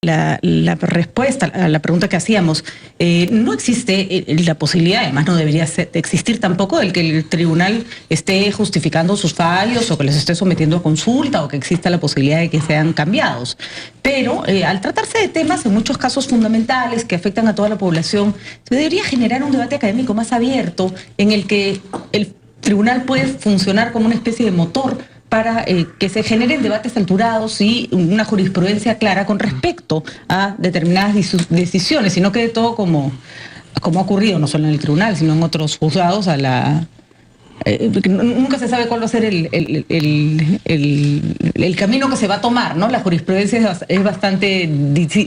la respuesta a la pregunta que hacíamos. No existe la posibilidad, además no debería existir tampoco, del que el tribunal esté justificando sus fallos o que les esté sometiendo a consulta o que exista la posibilidad de que sean cambiados. Pero al tratarse de temas en muchos casos fundamentales que afectan a toda la población, se debería generar un debate académico más abierto en el que el tribunal puede funcionar como una especie de motor para que se generen debates alturados y una jurisprudencia clara con respecto a determinadas decisiones, y no quede todo como ha ocurrido no solo en el tribunal, sino en otros juzgados, nunca se sabe cuál va a ser el camino que se va a tomar, ¿no? La jurisprudencia es bastante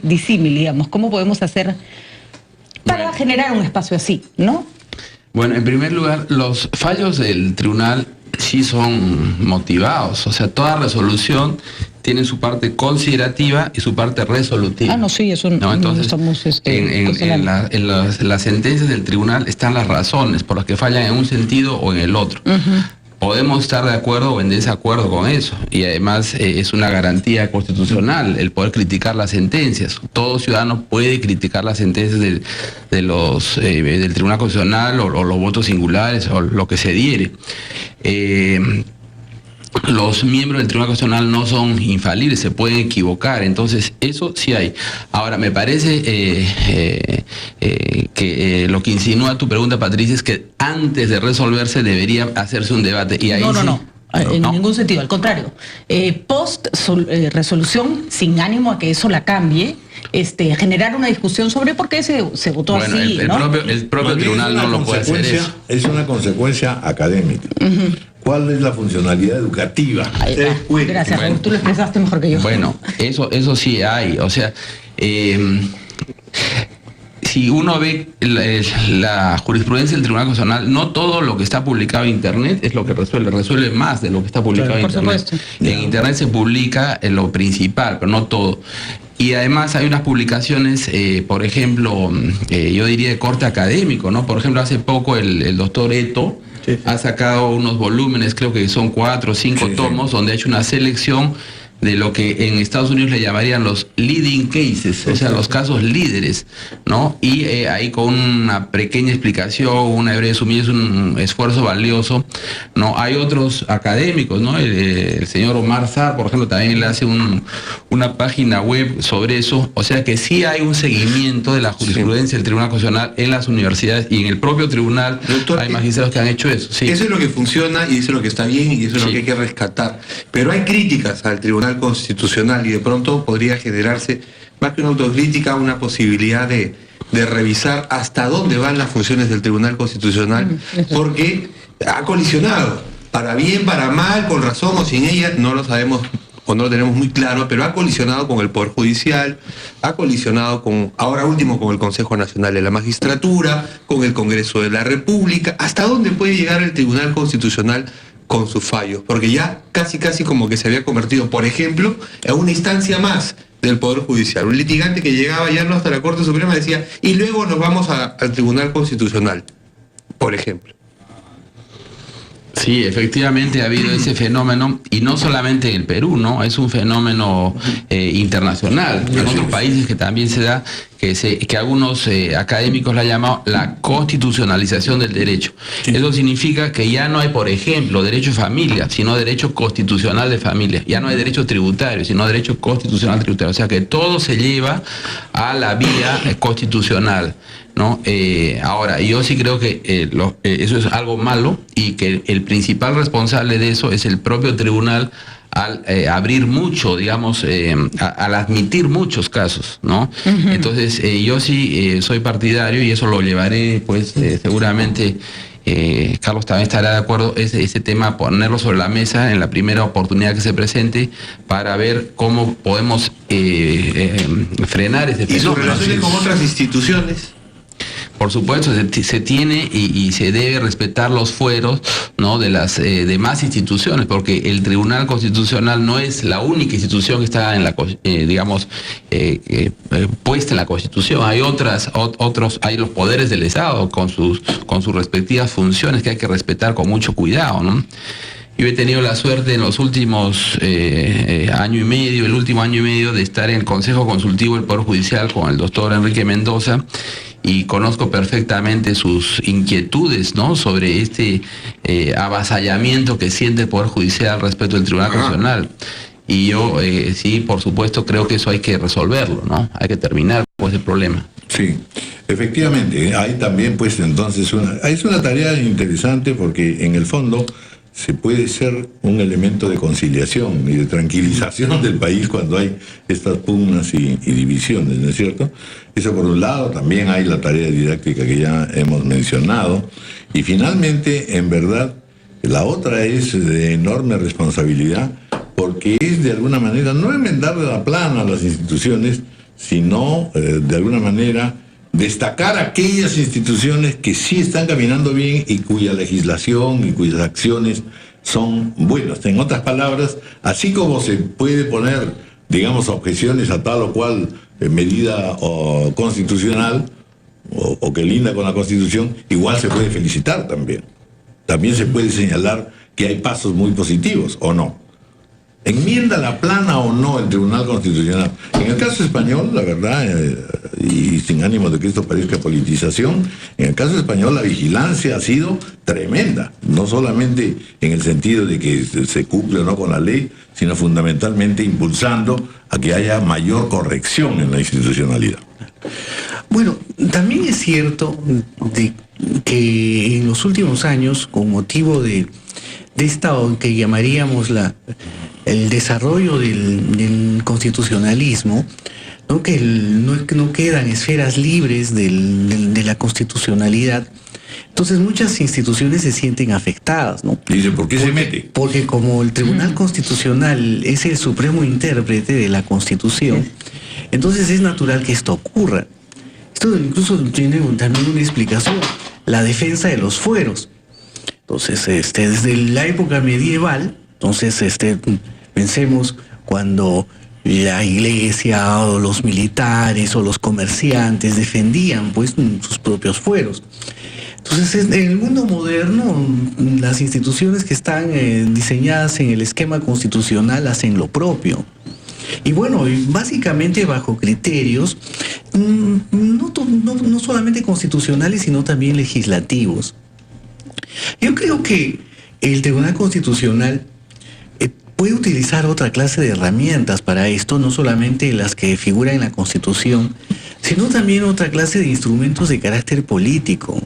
disímil, digamos. ¿Cómo podemos hacer para generar un espacio así, no? Bueno, en primer lugar, los fallos del tribunal sí son motivados, o sea, toda resolución tiene su parte considerativa y su parte resolutiva. No, sí, eso no. Entonces, estamos en las sentencias del tribunal están las razones por las que fallan en un sentido o en el otro. Podemos estar de acuerdo o en desacuerdo con eso, y además es una garantía constitucional el poder criticar las sentencias. Todo ciudadano puede criticar las sentencias del Tribunal Constitucional o los votos singulares o lo que se diere. Los miembros del Tribunal Constitucional no son infalibles, se pueden equivocar, entonces eso sí hay. Ahora, me parece que lo que insinúa tu pregunta, Patricia, es que antes de resolverse debería hacerse un debate. Y ahí no. En ningún sentido, al contrario. Post resolución, sin ánimo a que eso la cambie, generar una discusión sobre por qué se votó así. El propio tribunal no lo puede hacer eso. Es una consecuencia académica. ¿Cuál es la funcionalidad educativa? Gracias, bueno, tú lo expresaste mejor que yo. Bueno, eso sí hay. O sea, si uno ve la jurisprudencia del Tribunal Constitucional, no todo lo que está publicado en Internet es lo que resuelve más de lo que está publicado en Internet. Supuesto. En Internet se publica lo principal, pero no todo. Y además hay unas publicaciones, por ejemplo, yo diría de corte académico, ¿no? Por ejemplo, hace poco el doctor Eto ha sacado unos volúmenes, creo que son 4 o 5 tomos, donde ha hecho una selección de lo que en Estados Unidos le llamarían los leading cases, o sea, los casos líderes, ¿no? Y ahí con una pequeña explicación, una breve sumilla, es un esfuerzo valioso, ¿no? Hay otros académicos, ¿no? El señor Omar Sar, por ejemplo, también le hace una página web sobre eso, o sea que sí hay un seguimiento de la jurisprudencia del Tribunal Constitucional en las universidades y en el propio tribunal. Doctor, hay magistrados que han hecho eso. Sí. Eso es lo que funciona y eso es lo que está bien y eso es lo que hay que rescatar. Pero hay críticas al Tribunal Constitucional y de pronto podría generarse, más que una autocrítica, una posibilidad de revisar hasta dónde van las funciones del Tribunal Constitucional, porque ha colisionado, para bien, para mal, con razón o sin ella, no lo sabemos o no lo tenemos muy claro, pero ha colisionado con el Poder Judicial, ha colisionado ahora último con el Consejo Nacional de la Magistratura, con el Congreso de la República. ¿Hasta dónde puede llegar el Tribunal Constitucional con sus fallos? Porque ya casi como que se había convertido, por ejemplo, en una instancia más del Poder Judicial. Un litigante que llegaba ya no hasta la Corte Suprema decía, y luego nos vamos al Tribunal Constitucional, por ejemplo. Sí, efectivamente ha habido ese fenómeno, y no solamente en el Perú, ¿no? Es un fenómeno internacional. En otros países que también se da, que algunos académicos la han llamado la constitucionalización del derecho. Sí. Eso significa que ya no hay, por ejemplo, derecho de familia, sino derecho constitucional de familia. Ya no hay derecho tributario, sino derecho constitucional tributario. O sea que todo se lleva a la vía constitucional, ¿no? Ahora, yo sí creo que eso es algo malo y que el principal responsable de eso es el propio tribunal al abrir mucho, digamos, al admitir muchos casos, ¿no? Entonces, yo sí soy partidario y eso lo llevaré, pues, seguramente, Carlos también estará de acuerdo, ese tema, ponerlo sobre la mesa en la primera oportunidad que se presente para ver cómo podemos frenar ese fenómeno. ¿Y sus relaciones con otras instituciones? Por supuesto, se tiene y se debe respetar los fueros, ¿no?, de las demás instituciones, porque el Tribunal Constitucional no es la única institución que está en la, puesta en la Constitución. Hay hay los poderes del Estado con sus respectivas funciones que hay que respetar con mucho cuidado, ¿no? Yo he tenido la suerte en los últimos año y medio, el último año y medio, de estar en el Consejo Consultivo del Poder Judicial con el doctor Enrique Mendoza, y conozco perfectamente sus inquietudes, ¿no?, sobre este avasallamiento que siente el Poder Judicial respecto del Tribunal Constitucional. Y yo, sí, por supuesto, creo que eso hay que resolverlo, ¿no? Hay que terminar con ese problema. Sí, efectivamente, hay también pues entonces es una tarea interesante, porque en el fondo se puede ser un elemento de conciliación y de tranquilización del país cuando hay estas pugnas y divisiones, ¿no es cierto? Eso por un lado. También hay la tarea didáctica que ya hemos mencionado, y finalmente, en verdad, la otra es de enorme responsabilidad, porque es de alguna manera no enmendarle la plana a las instituciones, sino de alguna manera destacar aquellas instituciones que sí están caminando bien y cuya legislación y cuyas acciones son buenas. En otras palabras, así como se puede poner, digamos, objeciones a tal o cual medida constitucional o que linda con la Constitución, igual se puede felicitar también. También se puede señalar que hay pasos muy positivos, ¿o no? ¿Enmienda la plana o no el Tribunal Constitucional? En el caso español, la verdad, y sin ánimo de que esto parezca politización, en el caso español la vigilancia ha sido tremenda, no solamente en el sentido de que se cumple o no con la ley, sino fundamentalmente impulsando a que haya mayor corrección en la institucionalidad. Bueno, también es cierto que en los últimos años, con motivo de esta que llamaríamos el desarrollo del constitucionalismo, ¿no?, que no quedan esferas libres de la constitucionalidad. Entonces muchas instituciones se sienten afectadas, ¿no? Dice, ¿por qué se mete? Porque como el Tribunal Constitucional es el supremo intérprete de la Constitución, entonces es natural que esto ocurra. Esto incluso tiene también una explicación: la defensa de los fueros. Entonces, desde la época medieval, entonces, pensemos cuando la iglesia o los militares o los comerciantes defendían pues sus propios fueros. Entonces, en el mundo moderno, las instituciones que están diseñadas en el esquema constitucional hacen lo propio. Y bueno, básicamente bajo criterios no solamente constitucionales, sino también legislativos. Yo creo que el Tribunal Constitucional puede utilizar otra clase de herramientas para esto, no solamente las que figuran en la Constitución, sino también otra clase de instrumentos de carácter político.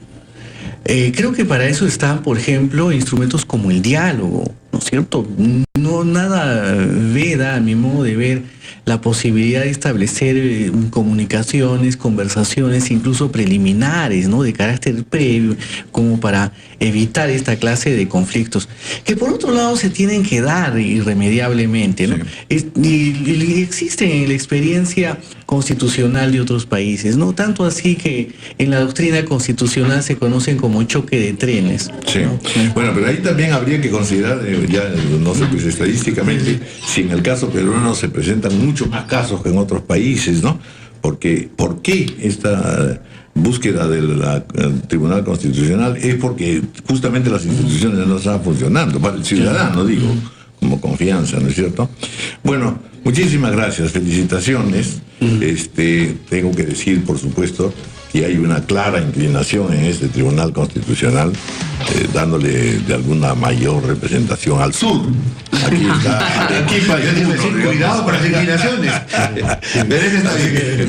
Creo que para eso están, por ejemplo, instrumentos como el diálogo, ¿no es cierto? No nada veda, a mi modo de ver, la posibilidad de establecer comunicaciones, conversaciones, incluso preliminares, ¿no?, de carácter previo, como para evitar esta clase de conflictos, que por otro lado se tienen que dar irremediablemente, ¿no? Sí. Y existen en la experiencia constitucional de otros países, ¿no? Tanto así que en la doctrina constitucional se conocen como choque de trenes. Sí. ¿No? Bueno, pero ahí también habría que considerar, ya no sé, pues estadísticamente, si en el caso peruano se presentan muchos más casos que en otros países, ¿no? Porque, ¿por qué esta búsqueda del Tribunal Constitucional? Es porque justamente las instituciones no están funcionando, para el ciudadano, digo, como confianza, ¿no es cierto? Bueno, muchísimas gracias, felicitaciones. Tengo que decir, por supuesto, que hay una clara inclinación en este Tribunal Constitucional, dándole de alguna mayor representación al sur. Aquí está Arequipa. Yo tengo que decir, cuidado con las inclinaciones. Pero ese está bien.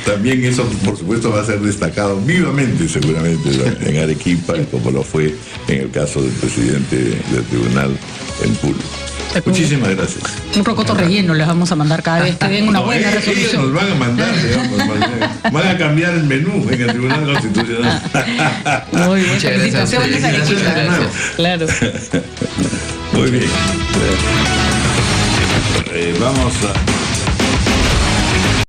También eso, por supuesto, va a ser destacado vivamente, seguramente, en Arequipa, como lo fue en el caso del presidente del tribunal en Puno. Muchísimas gracias. Un rocoto relleno les vamos a mandar cada vez que den una buena resolución. Ellos nos van a mandar, digamos, van a cambiar el menú en el Tribunal Constitucional. Muy bien, Muchas gracias. felicitaciones a Arequipa. Claro. Muy bien. Vamos a...